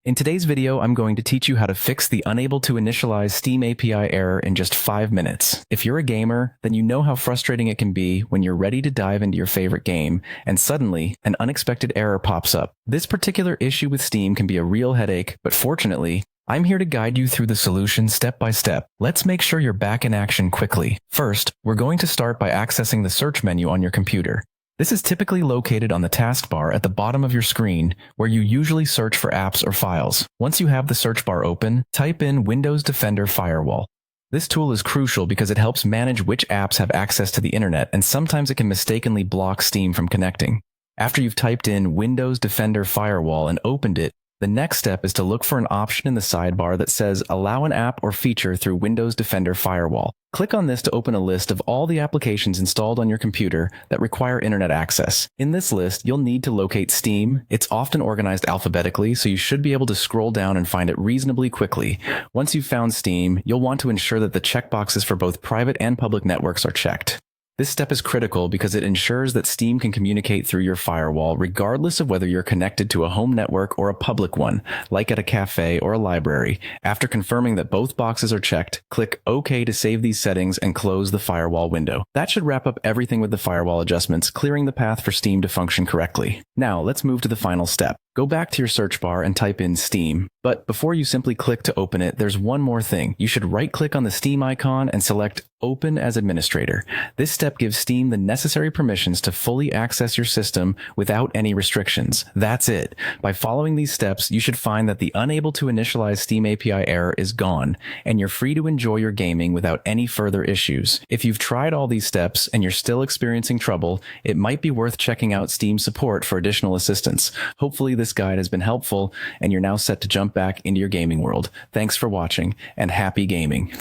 In today's video, I'm going to teach you how to fix the unable to initialize Steam API error in just 5 minutes. If you're a gamer, then you know how frustrating it can be when you're ready to dive into your favorite game, and suddenly, an unexpected error pops up. This particular issue with Steam can be a real headache, but fortunately, I'm here to guide you through the solution step by step. Let's make sure you're back in action quickly. First, we're going to start by accessing the search menu on your computer. This is typically located on the taskbar at the bottom of your screen, where you usually search for apps or files. Once you have the search bar open, type in Windows Defender Firewall. This tool is crucial because it helps manage which apps have access to the internet, and sometimes it can mistakenly block Steam from connecting. After you've typed in Windows Defender Firewall and opened it, the next step is to look for an option in the sidebar that says Allow an app or feature through Windows Defender Firewall. Click on this to open a list of all the applications installed on your computer that require internet access. In this list, you'll need to locate Steam. It's often organized alphabetically, so you should be able to scroll down and find it reasonably quickly. Once you've found Steam, you'll want to ensure that the checkboxes for both private and public networks are checked. This step is critical because it ensures that Steam can communicate through your firewall regardless of whether you're connected to a home network or a public one, like at a cafe or a library. After confirming that both boxes are checked, click OK to save these settings and close the firewall window. That should wrap up everything with the firewall adjustments, clearing the path for Steam to function correctly. Now, let's move to the final step. Go back to your search bar and type in Steam. But before you simply click to open it, there's one more thing. You should right-click on the Steam icon and select Open as Administrator. This step gives Steam the necessary permissions to fully access your system without any restrictions. That's it. By following these steps, you should find that the unable to initialize Steam API error is gone, and you're free to enjoy your gaming without any further issues. If you've tried all these steps and you're still experiencing trouble, it might be worth checking out Steam support for additional assistance. Hopefully this guide has been helpful and you're now set to jump back into your gaming world. Thanks for watching and happy gaming.